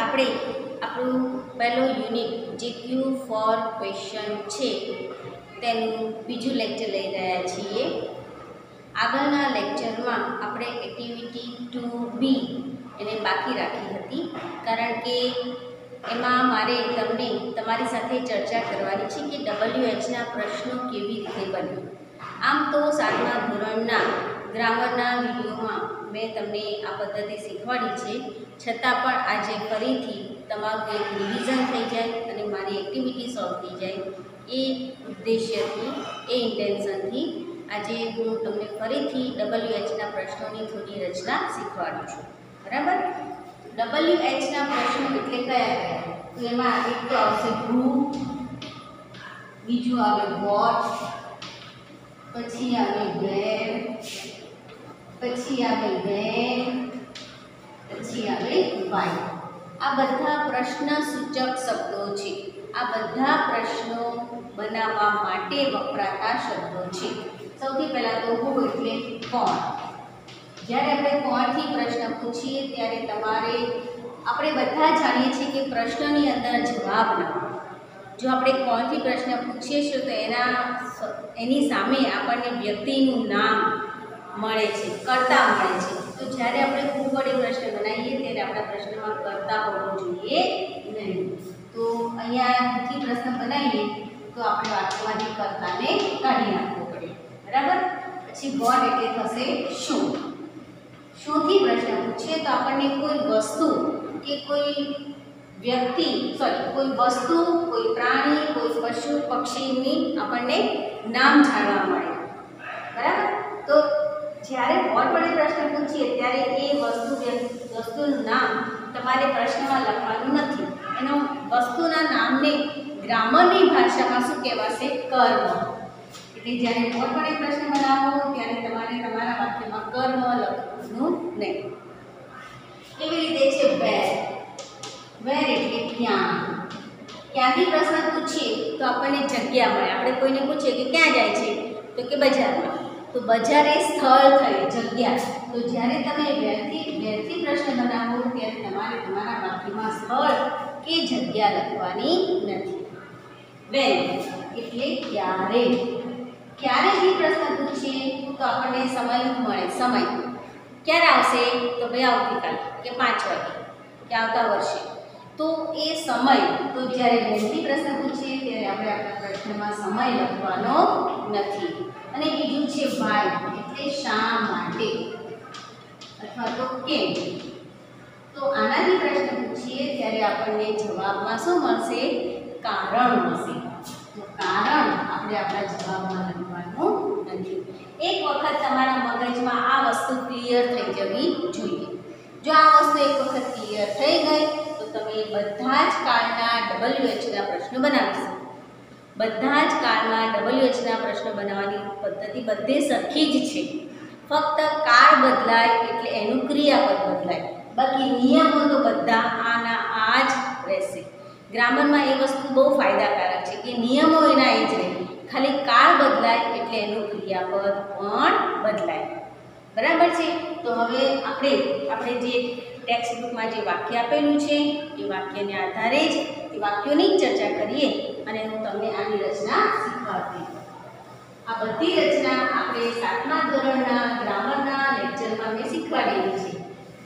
આપણે આપણું પહેલું યુનિટ જે ક્યુ ફોર ક્વેશ્ચન છે તેનું બીજું લેક્ચર લઈ રહ્યા છીએ. આગળના લેક્ચરમાં આપણે એક્ટિવિટી 2B એને બાકી રાખી હતી, કારણ કે એમાં મારે તમને તમારી સાથે ચર્ચા કરવાની છે કે WHના પ્રશ્નો કેવી રીતે બને. આમ તો 7મા ધોરણના ગ્રામરના વિડીયોમાં મેં તમને આ પદ્ધતિ શીખવાડી છે, છતાં પણ આજે ફરીથી તમારું એક રિવિઝન થઈ જાય અને મારી એક્ટિવિટી સોલ્વ થઈ જાય એ ઉદ્દેશ્યથી, એ ઇન્ટેન્શનથી આજે હું તમને ફરીથી WHના પ્રશ્નોની થોડી રચના શીખવાડું છું. બરાબર? WHના પ્રશ્નો એટલે કયા? તો એમાં એક તો આવશે હુ, બીજું આવે વોટ, પછી આવે વેર, પછી આવે વેન, પછી આવે વાય. આ બધા પ્રશ્ન સૂચક શબ્દો છે. આ બધા પ્રશ્નો બનાવવા માટે વપરાતા શબ્દો છે. સૌથી પહેલાં તો હુ એટલે કોણ. જ્યારે આપણે કોણથી પ્રશ્ન પૂછીએ ત્યારે આપણે બધા જાણીએ છીએ કે પ્રશ્નની અંદર જવાબ ન હોય. જો આપણે કોણથી પ્રશ્ન પૂછીએ છીએ તો એની સામે આપણને વ્યક્તિનું નામ મળે છે, કર્તા મળે છે. તો જ્યારે આપણે હુ વડે પ્રશ્ન બનાવીએ ત્યારે આપણા પ્રશ્નમાં કર્તા હોવો જોઈએ નહીં. તો અહીંયા હુથી પ્રશ્ન બનાવીએ તો આપણે વાક્યમાંથી કર્તાને કાઢી નાખવો પડે. બરાબર? પછી વોટ એટલે થશે શું. શુંથી પ્રશ્ન પૂછીએ તો આપણને કોઈ વસ્તુ કે કોઈ વસ્તુ, કોઈ પ્રાણી, કોઈ પશુ પક્ષીની આપણને નામ જાણવા મળે. બરાબર? તો જ્યારે વોટ વડે પ્રશ્ન પૂછીએ ત્યારે એ વસ્તુનું નામ તમારે પ્રશ્નમાં લખવાનું નથી. એનો વસ્તુના નામને ગ્રામરની ભાષામાં શું કહેવાશે? કર્મ. એટલે જ્યારે વોટ વડે પ્રશ્ન બનાવો ત્યારે તમારે તમારા વાક્યમાં કર્મ લખવાનું નહીં. એવી રીતે છે વેર. વેર એટલે ક્યાં. ક્યાંથી પ્રશ્ન પૂછીએ તો આપણને જગ્યા મળે. આપણે કોઈને પૂછીએ કે ક્યાં જાય છે તો કે બજારમાં. તો બજાર એ સ્થળ થયું, જગ્યા. તો જ્યારે તમે વેરથી પ્રશ્ન બનાવો ત્યારે તમારે તમારા વાક્યમાં સ્થળ કે જગ્યા લખવાની નથી. વેન એટલે ક્યારે. ક્યારેથી પ્રશ્ન પૂછીએ તો આપણને સમય મળે. સમય ક્યારે આવશે તો ભાઈ આવતીકાલ કે 5 વાગે કે આવતા વર્ષે. તો એ સમય, તો જ્યારે વેનથી પ્રશ્ન પૂછીએ ત્યારે આપણે આપણા પ્રશ્નમાં સમય લખવાનો નથી. અને બીજું છે વાય એટલે શા માટે અથવા તો કેમ. તો આનાથી પ્રશ્ન પૂછીએ ત્યારે આપણને જવાબમાં શું મળશે? કારણ મળશે. તો કારણ આપણે આપણા જવાબમાં લખવાનું નથી. એક વખત તમારા મગજમાં આ વસ્તુ ક્લિયર થઈ જવી જોઈએ. જો આ વસ્તુ એક વખત ક્લિયર થઈ ગઈ તો તમે બધા જ કાળના WHના પ્રશ્નો બનાવી શકો. બધા જ કાળમાં WHના પ્રશ્નો બનાવવાની પદ્ધતિ બધે સરખી જ છે. ફક્ત કાળ બદલાય એટલે એનું ક્રિયાપદ બદલાય, બાકી નિયમો તો બધા આ જ રહેશે. ગ્રામરમાં એ વસ્તુ બહુ ફાયદાકારક છે કે નિયમો એના એ જ રહે, ખાલી કાળ બદલાય એટલે એનું ક્રિયાપદ પણ બદલાય. બરાબર છે? તો હવે આપણે જે ટેક્સ્ટ બુકમાં જે વાક્ય આપેલું છે એ વાક્યને આધારે જ એ વાક્યોની જ ચર્ચા કરીએ અને હું તમને આની રચના શીખવાડતી. આ બધી રચના આપણે 7મા ધોરણના ગ્રામરના લેક્ચરમાં મેં શીખવાડેલી છે.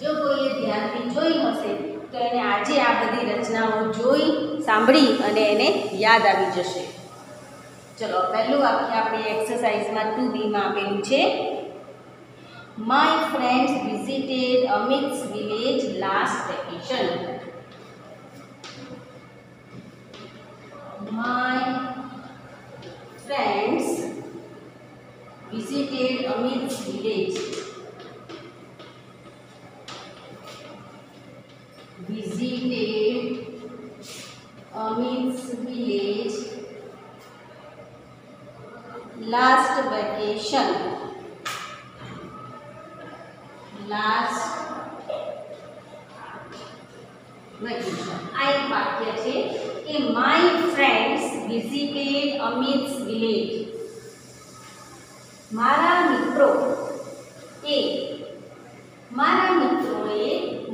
જો કોઈએ ધ્યાનથી જોઈ હશે તો એને આજે આ બધી રચનાઓ જોઈ, સાંભળી અને એને યાદ આવી જશે. ચલો, પહેલું વાક્ય આપણે એક્સરસાઇઝમાં 2Bમાં આપેલું છે. My friends visited Amit's village last vacation. My friends visited Amit's village. Visited Amit's village last vacation. Last vacation. આ એક વાક્ય છે કે my friends visited Amit's village. મારા મિત્રોએ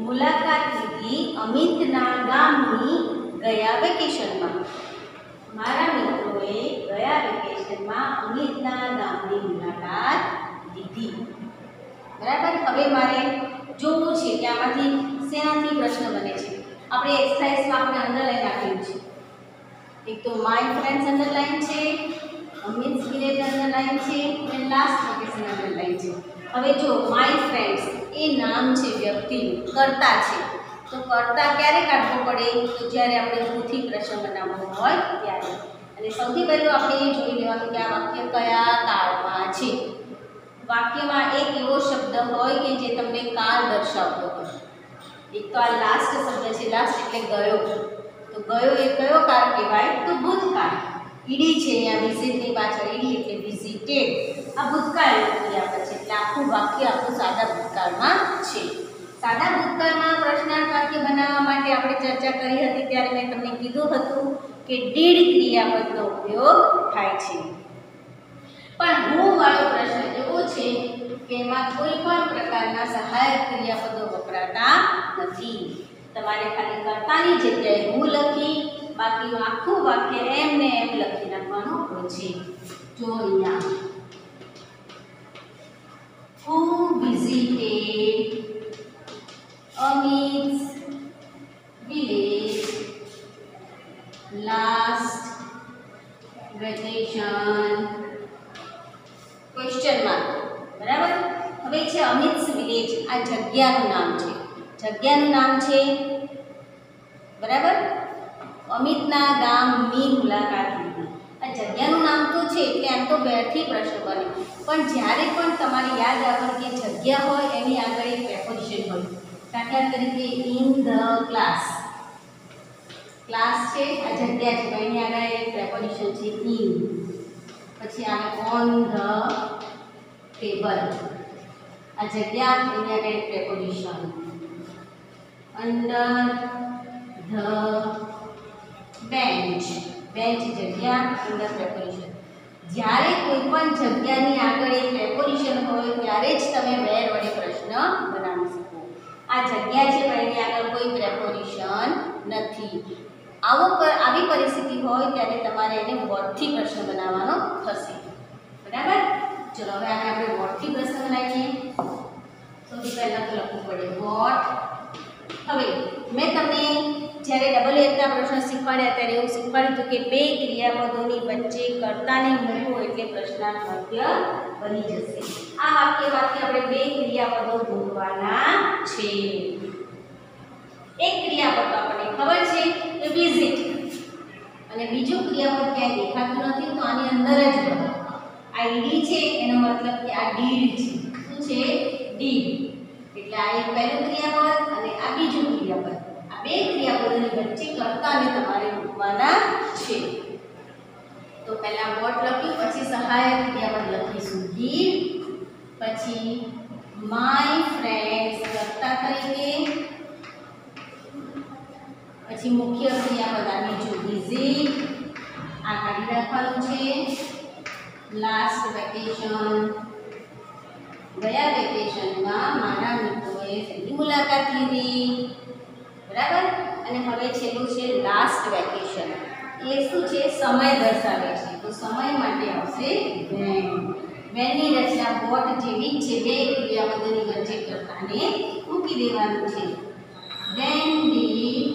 મુલાકાત લીધી અમિતના ગામની ગયા વેકેશનમાં. મારા મિત્રોએ ગયા વેકેશનમાં અમિતના ગામની મુલાકાત લીધી. બરાબર. હવે મારે જોવું છે કે આમાંથી શેનાથી પ્રશ્ન બને છે. આપણે એક્સરસાઇઝમાં આપણે અંડરલાઈન આપેલું છે. એક તો માય ફ્રેન્ડ્સ અંડરલાઈન છે, અમિત વિલેજ અંડરલાઈન છે અને લાસ્ટ વેકેશન અંડરલાઈન છે. હવે જો માય ફ્રેન્ડ્સ એ નામ છે વ્યક્તિનું, કર્તા છે. તો કર્તા ક્યારે કાઢવો પડે? તો જ્યારે આપણે ભૂથી પ્રશ્ન બનાવવાનો હોય ત્યારે. અને સૌથી પહેલું આપણે એ જોઈ લેવાનું કે આ વાક્ય કયા કાળમાં છે. વાક્યમાં એક એવો શબ્દ હોય કે જે તમને કાળ દર્શાવતો હોય. એક તો આ લાસ્ટ શબ્દ છે, લાસ્ટ એટલે ગયો. તો ગયો એ કયો કાળ કહેવાય? તો ભૂતકાળ. ઈડી છે અહીંયા વિઝિટની પાછળ, ઈડી એટલે વિઝિટેડ. આ ભૂતકાળ ક્રિયાપદ છે એટલે આખું વાક્ય આપણું સાદા ભૂતકાળમાં છે. સાદા ભૂતકાળમાં પ્રશ્નાર્થ વાક્ય બનાવવા માટે આપણે ચર્ચા કરી હતી ત્યારે મેં તમને કીધું હતું કે ડીડ ક્રિયાપદનો ઉપયોગ થાય છે. પણ હું વાળો પ્રશ્ન એવો છે કે એમાં કોઈ પણ પ્રકારના સહાયક ક્રિયાપદો વપરાતા નથી. તમારે ખાલી કર્તાની જગ્યાએ હું લખી બાકીનું આખું વાક્ય એમ ને એમ લખી નાખવાનું હોય છે. જો અહીંયા who visited Amit's village last vacation? Question mark. બરાબર. હવે છે અમિત્સ વિલેજ. આ જગ્યાનું નામ છે. જગ્યાનું નામ છે. બરાબર. અમિતના ગામની મુલાકાત લીધી. આ જગ્યાનું નામ તો છે એટલે એમ તો બેરથી પ્રશ્ન બને. પણ જ્યારે પણ તમારે યાદ આવે કે જગ્યા હોય એની આગળ એક પ્રેપોઝિશન હોય. દાખલા તરીકે ઇન ધ ક્લાસ. ક્લાસ છે, આ જગ્યા છે, એની આગળ એક પ્રેપોઝિશન છે ઇન. પછી આવે ઓન ધ ટેબલ. આ જગ્યા એની આગળ એક preposition. Under the bench. Bench જગ્યા, અંડર પ્રેપોઝિશન. જ્યારે કોઈ પણ જગ્યાની આગળ એક પ્રેપોઝિશન હોય ત્યારે જ તમે વેર વડે પ્રશ્ન બનાવી શકો. આ જગ્યા છે પણ એની આગળ કોઈ પ્રેપોઝિશન નથી. આવી પરિસ્થિતિ હોય ત્યારે તમારે એને વોટથી પ્રશ્ન બનાવવાનો થશે. બરાબર. ચલો હવે આને આપણે વોટથી પ્રશ્ન બનાવીએ. સૌથી પહેલાં તો લખવું પડે વોટ. હવે મેં તમને જ્યારે ડબલ એકના પ્રશ્ન શીખવાડ્યા ત્યારે એવું શીખવાડ્યું હતું કે બે ક્રિયાપદોની વચ્ચે કર્તાને મૂકવું એટલે પ્રશ્નાર્થ વાક્ય બની જશે. આ વાક્યમાંથી આપણે બે ક્રિયાપદો મૂકવાના છે. એક ક્રિયાપદ આપણને ખબર છે કે વિઝિટ, અને બીજું ક્રિયાપદ ક્યાંય દેખાતું નથી તો આની અંદર જ હોય. આ ઈડી છે એનો મતલબ કે આ ડીડ છે. શું છે? ડીડ. એટલે આ એક પહેલું ક્રિયાપદ અને આ બીજું ક્રિયાપદ. આ બે ક્રિયાપદોની વચ્ચે કર્તાને તમારે મૂકવાના છે. તો પહેલા વોટ લખ્યું, પછી સહાયક ક્રિયાપદ લખીશું ડીડ, પછી માય ફ્રેન્ડ્સ કર્તા તરીકે, પછી મુખ્ય ક્રિયાપદ આ બીજું વિઝિટ, આ કાઢી રાખવાનું છે. લાસ્ટ વેકેશન, ગયા વેકેશનમાં મારા મિત્રોએ શેની મુલાકાત લીધી. બરાબર. અને હવે છેલ્લું છે લાસ્ટ વેકેશન. એ શું છે? સમય દર્શાવે છે. તો સમય માટે આવશે વેન. વેનની રચના વોટ જેવી જ છે. બે ક્રિયાપદોની વચ્ચે કર્તાને મૂકી દેવાનું છે. When did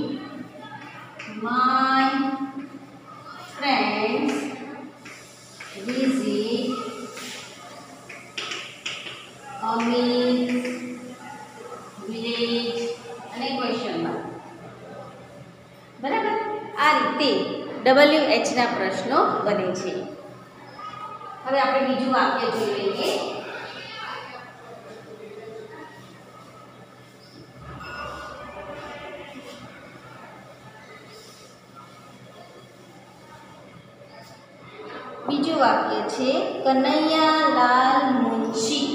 my friends visit Amit's village અને ક્વેશ્ચન માર્ક. બરાબર. આ રીતે WH ના પ્રશ્નો બને છે. હવે આપણે બીજું વાક્ય જોઈ લઈએ. બીજું વાક્ય છે કનૈયાલાલ મુનશી.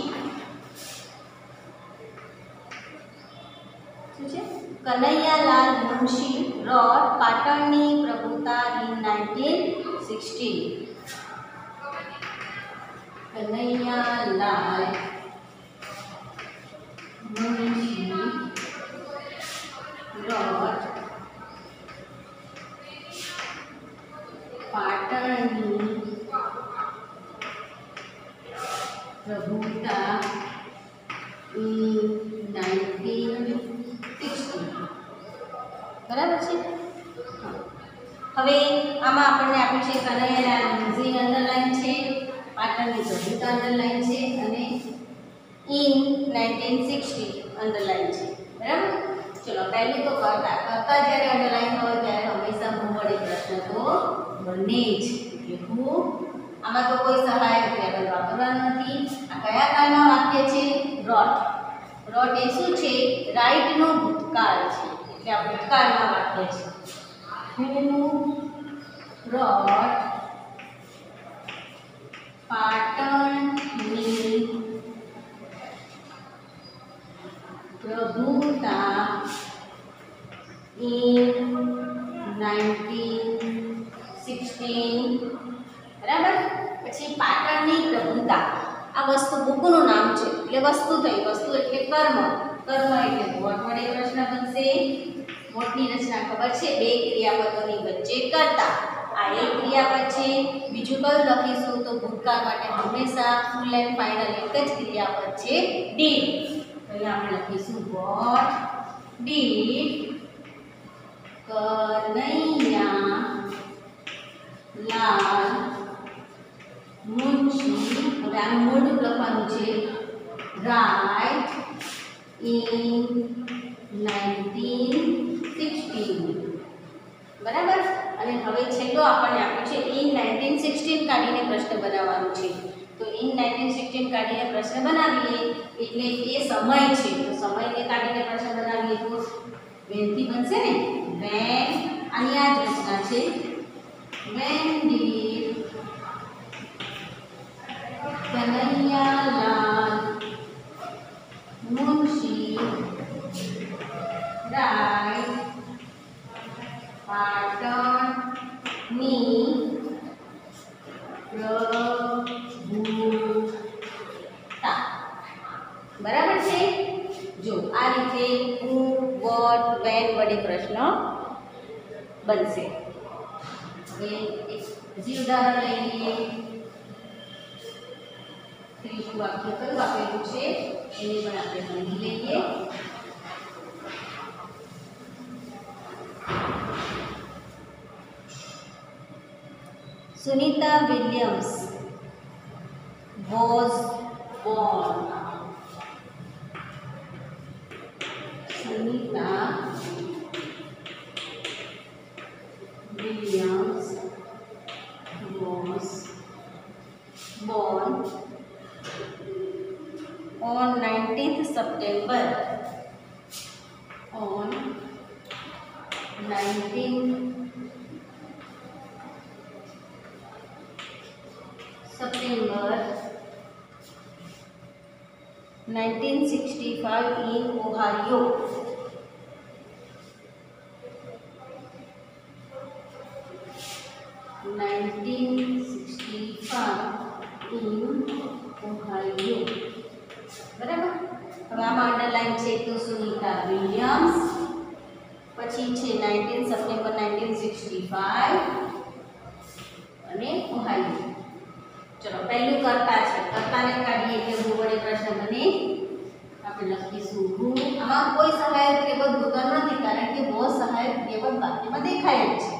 શું છે? કનૈયાલાલ મુનશી wrote પાટણની Prabhuta in 1916. Kanaiyalal Munshi wrote Prabhuta in 1960. બરાબર છે. હવે આમાં આપણને આપ્યું છે કનૈયાલાલ મુનશી અંડરલાઈન છે, પાટણની પ્રભુતા અંડરલાઈન છે અને ઇન 1960 અંડરલાઈન છે. બરાબર. ચલો પહેલું તો કરતા જ્યારે અંડરલાઈન હોય ત્યારે હંમેશા બહુવડી પ્રશ્ન તો બને જ. એટલે હું આમાં તો કોઈ સહાયક ક્રિયાપદ વાપરવાનું નથી. આ કયા કાળમાં વાક્ય છે? રોટ. રોટ એ શું છે? રાઈટનો ભૂતકાળ છે. એટલે આ ભૂતકાળમાં વાક્ય છે. Who brought પાટણની પ્રભુતા in 1916. બરાબર. પછી પાટણની પ્રભુતા આ વસ્તુ બુકનું નામ છે એટલે વસ્તુ થઈ. વસ્તુ એટલે કર્મ. કર્મ એટલે વોટ વડે પ્રશ્ન બનશે. વોટની રચના ખબર છે? બે ક્રિયાપદોની વચ્ચે કરતા. આ એક ક્રિયાપદ છે. બીજું કયું લખીશું તો ભૂતકાળ માટે હંમેશા ફૂલ એન્ડ ફાઇનલ એક જ ક્રિયાપદ છે ડીડ. પહેલા આપણે લખીશું વોટ ડીડ કનૈયાલાલ મુનશી. હવે આનું મોઢું લખવાનું છે રાઇટ ઇન 1916. બરાબર. અને હવે છેલ્લો આપણને આપ્યું છે ઇન 1916 કાઢીને પ્રશ્ન બનાવવાનો છે. તો ઇન 1916 કાઢીને પ્રશ્ન બનાવીએ એટલે એ સમય છે. તો સમયને કાઢીને પ્રશ્ન બનાવીએ તો વેનથી બનશે ને. વેન આની આ જ રચના છે. When did Kanaiyalal Munshi write પાટણની પ્રભુતા. બરાબર છે. જો આ રીતે who, what, when વડે પ્રશ્ન બનશે. હવે એક હજી ઉદાહરણ લઈ લઈએ. ત્રીજું વાક્ય કયું આપેલું છે એને પણ આપણે સમજી લઈએ. Sunita Williams was born. Sunita Williams was born on 19th September. On 19th September 1965 in Ohio. બરાબર. હવે આમાં અંડરલાઈન છે તો સુનિતા વિલિયમ્સ, પછી છે 19 સપ્ટેમ્બર 1965 અને ઓહાયો. ચલો પહેલું કરતા છે. કરતાને કાઢીએ એટલે હું વડે પ્રશ્ન બને. આપણે લખીશું હું. આમાં કોઈ સહાયક ક્રિયાપદ હોતા નથી કારણ કે બહુ સહાયક ક્રિયાપદ વાક્યમાં દેખાય જ છે.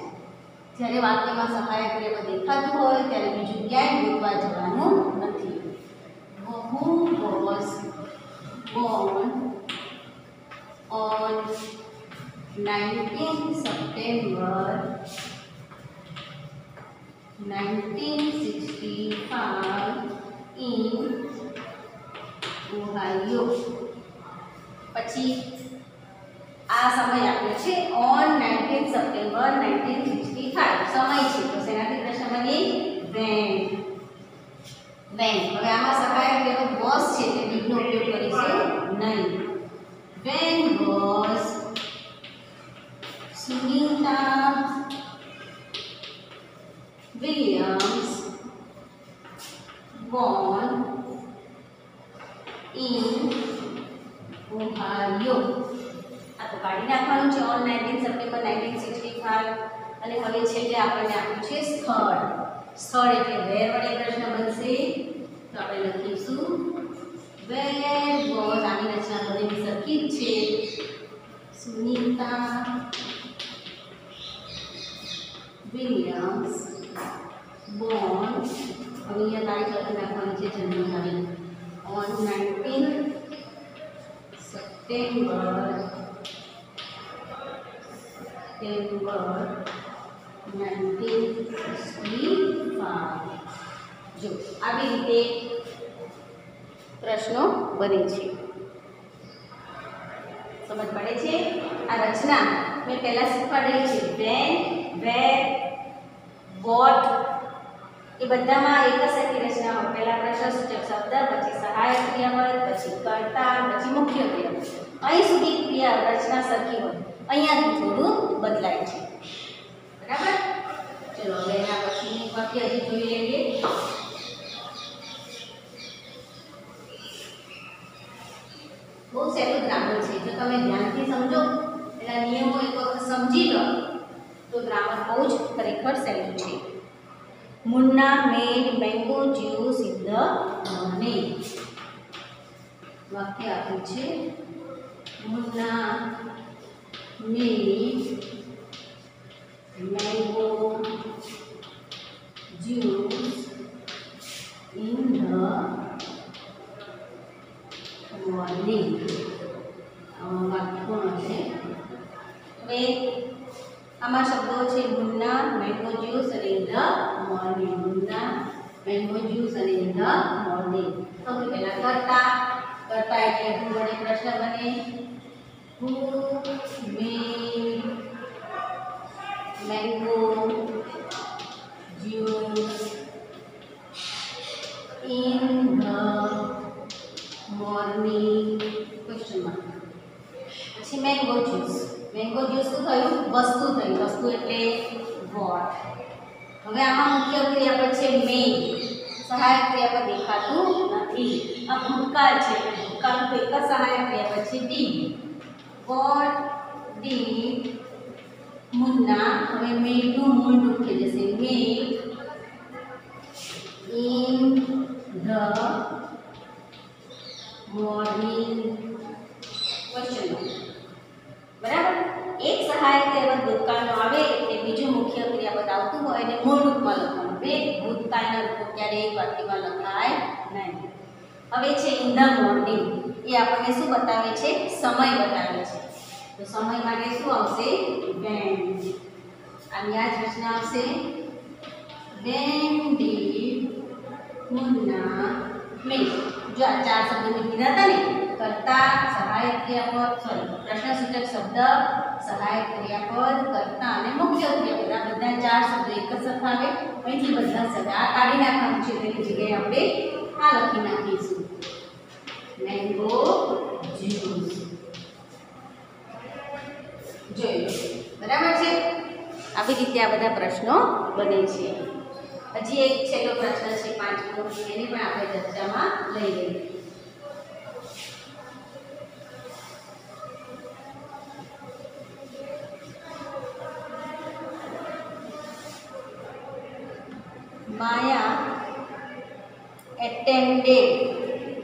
જ્યારે વાક્યમાં સહાયક ક્રિયાપદ દેખાતું હોય ત્યારે બીજું ક્યાંય ગોતવા જવાનું નથી. Who was born on 19th September 1965 in Ohio. પછી આ સમય આપ્યો છે on 19th September 1965 સમય છે તો શેનાથી પ્રશ્ન બને when. હવે આમાં સહાયક ક્રિયાપદ was છે એટલે did નો ઉપયોગ કરીશું નહીં. When was Sunita Williams born in Ohio. આ તો કાઢી નાખવાનું છે on 19 સપ્ટેમ્બર 1965 અને હવે છેલ્લે આપણને આપ્યું છે સ્થળ. સ્થળ એટલે where વડે પ્રશ્ન બનશે તો આપણે લખીશું વેર વોઝ, આની રચના બધી સરખી જ છે. સુનીતા વિલિયમ્સ બોર્ન, હવે અહીંયા તારીખ લખી નાખવાની છે, જન્મ તારીખ on 19 September 1965. જો આવી રીતે પ્રશ્નો બને છે. સમજ પડે છે? આ રચના મેં પહેલા શીખવાડેલી છે. વેન, વેર, વોટ એ બધામાં એક જ સરખી રચના હોય. પહેલા પ્રશ્નસૂચક શબ્દ, પછી સહાયક ક્રિયાપદ, પછી કર્તા, પછી મુખ્ય ક્રિયાપદ. અહીં સુધી ક્રિયા રચના સરખી હોય. અહીંયાથી થોડું બદલાય છે. બરાબર? ચલો હવે એના પછીનું વાક્ય હજી જોઈ લઈએ. બહુ સહેલું ગ્રામર છે. જો તમે ધ્યાનથી સમજો, એના નિયમો એક વખત સમજી લો તો ગ્રામર બહુ જ ખરેખર સહેલું છે. Munna made mango juice in the morning. વાક્ય આપ્યું છે Munna made mango juice in the morning. વાક્ય કોણ છે? હવે આમાં શબ્દો છે મુન્ના, મેંગો જ્યુસ અને in the morning. Munna, mango juice અને ઇન ધ મોર્નિંગ. સૌથી પહેલા કરતા એટલે હું વડે પ્રશ્ન બને. Who made mango juice in the morning? Question mark. પછી મેંગો જ્યુસ. મેંગો જ્યુસ શું થયું? વસ્તુ થઈ. વસ્તુ એટલે વોટ. હવે આમાં મુખ્ય ક્રિયાપદ છે મેડ. સહાયક ક્રિયાપદ દેખાતું નથી. આ ભૂતકાળ છે. ભૂતકાળનું એક જ સહાયક ક્રિયાપદ છે ડીડ. What did Munna. હવે મેડનું મૂળ રૂપ થઈ જશે made in the morning? Question. બરાબર? એક સહાયક ક્રિયાપદ ભૂતકાળનો આવે એટલે બીજું મુખ્ય ક્રિયાપદ આવતું હોય અને મૂળ રૂપમાં લખવાનું. બે ભૂતકાળના રૂપો ક્યારેય એક વાક્યમાં લખાય નહીં. હવે છે ઇન ધ મોર્નિંગ. એ આપણને શું બતાવે છે? સમય બતાવે છે. તો સમય માટે શું આવશે? વેન. આની આ જ રચના આવશે. વેન ડીડ મુન્ના મેડ. જો આ ચાર શબ્દો મેં કીધા હતા ને, કર્તા, સહાયક ક્રિયાપદ, પ્રશ્નસૂચક શબ્દ, સહાયક ક્રિયાપદ, કર્તા અને મુખ્ય ક્રિયાપદ. આ બધા ચાર શબ્દો એક જ સરખા આવે. અહીંથી બધા શબ્દ આ કાઢી નાખવાનું છે. તેની જગ્યાએ આપણે આ લખી નાખીશું મેંગો જ્યુસ. જોઈ લો. બરાબર છે? આવી રીતે આ બધા પ્રશ્નો બને છે. હજી એક છેલ્લો પ્રશ્ન છે, પાંચમો. એને પણ આપણે ચર્ચામાં લઈ લઈએ. Maya attended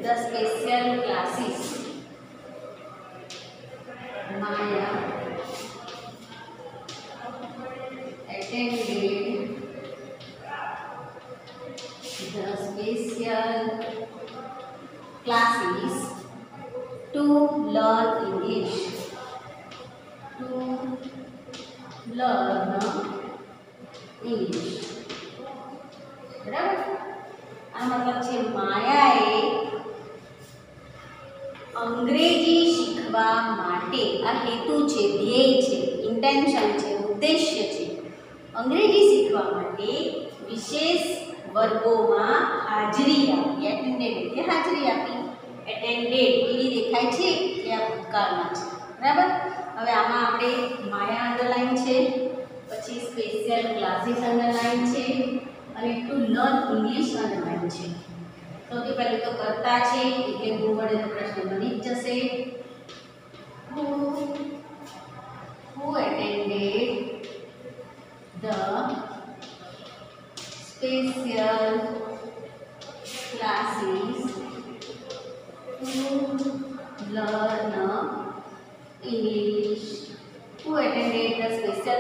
the special classes. Maya attended the special classes to learn English. To learn English. બરાબર? આ મતલબ છે માયાએ અંગ્રેજી શીખવા માટે, આ હેતુ છે, ધ્યેય છે, ઇન્ટેન્શન છે, ઉદ્દેશ્ય છે. અંગ્રેજી શીખવા માટે વિશેષ વર્ગોમાં હાજરી આપી. એટેન્ડેડ એટલે હાજરી આપી. એટેન્ડેડ એવી દેખાય છે કે આ ભૂતકાળમાં છે. બરાબર? હવે આમાં આપણે માયા અંડરલાઈન છે, પછી સ્પેશિયલ ક્લાસીસ અંડરલાઈન છે અને ટુ લર્ન ઇંગ્લિશ અંડરલાઈન છે. સૌથી પહેલું તો કરતા છે એટલે હું વડે તો પ્રશ્ન બની જ જશે. who attended the special classes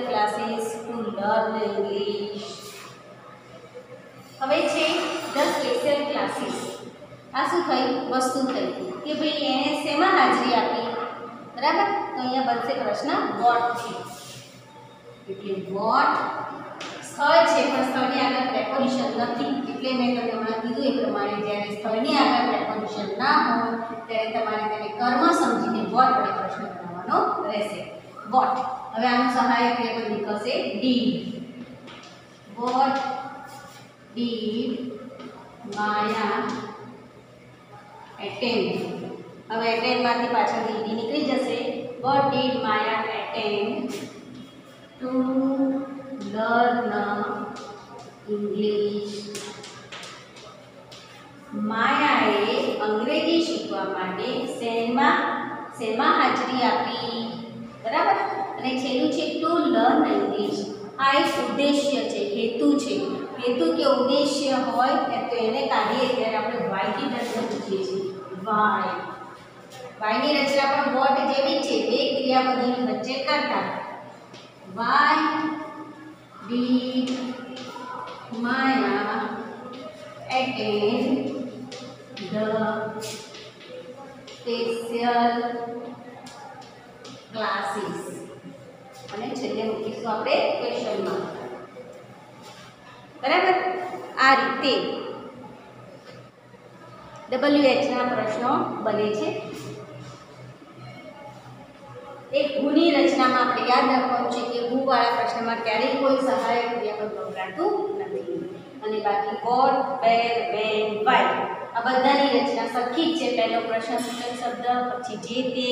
classes two learn English. હવે છે ધ સ્પેશિયલ ક્લાસીસ. આ શું થઈ? વસ્તુ થઈ કે ભાઈ એને શેમાં હાજરી આપી, બરાબર? તો અહીંયા બનશે પ્રશ્ન વોટ થી. એટલે વોટ સ્થળ છે પણ સ્થળની આગળ પ્રેપોઝિશન નથી, એટલે મેં તમને હમણાં કીધું એ પ્રમાણે જ્યારે સ્થળની આગળ પ્રેપોઝિશન ના હોય ત્યારે તમારે તેને કર્મ સમજીને વોટ વડે પ્રશ્ન બનાવવાનો રહેશે. વોટ. હવે આનું સહાયક ક્રિયાપદ નીકળશે did. What did Maya attend. હવે એટેન્ડમાંથી પાછળથી ડી નીકળી જશે. What did Maya attend to learn English. માયાએ અંગ્રેજી શીખવા માટે શેમાં હાજરી આપી, બરાબર? અને છેલ્લું છે ટુ લર્ન ઇંગ્લિશ. આ એક ઉદ્દેશ્ય છે, હેતુ છે. હેતુ કે ઉદ્દેશ્ય હોય તો એને કાઢીએ ત્યારે આપણે વાયની રચના પૂછીએ છીએ. વાયની રચના પણ વોટ જેવી છે, બે ક્રિયાપદોની વચ્ચે કરતા. Why did Maya attend the special classes. અને છેલ્લે મૂકીશું આપણે ક્વેશ્ચન માર્ક. બરાબર? આ રીતે WH ના પ્રશ્નો બને છે. એક હુની રચનામાં આપણે યાદ રાખવાનું છે કે હુ વાળા પ્રશ્નમાં ક્યારેય કોઈ સહાયક ક્રિયાપદ વપરાતું નથી. અને બાકી વોટ, વેર, વેન, વાય આ બધાની રચના સરખી જ છે. પહેલો પ્રશ્ન સૂચક શબ્દ, પછી જે તે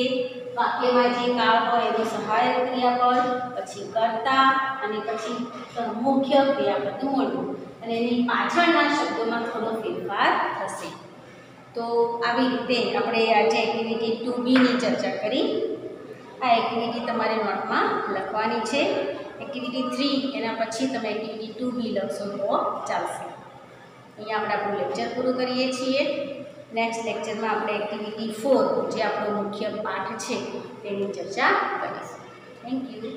વાક્યમાં જે કાળ હોય એનું સહાયક ક્રિયાપદ, પછી કર્તા અને પછી મુખ્ય ક્રિયાપદનું મોઢું. અને એની પાછળના શબ્દોમાં થોડો ફેરફાર થશે. તો આવી રીતે આપણે આજે એક્ટિવિટી 2B ની ચર્ચા કરી. આ એક્ટિવિટી તમારે નોટમાં લખવાની છે. એક્ટિવિટી 3 એના પછી તમે એક્ટિવિટી 2B લખશો તો ચાલશે. અહીંયા આપણે આપણું લેક્ચર પૂરું કરીએ છીએ. નેક્સ્ટ લેક્ચરમાં આપણે એક્ટિવિટી 4 જે આપણો મુખ્ય પાઠ છે તેની ચર્ચા કરીશું. Thank you.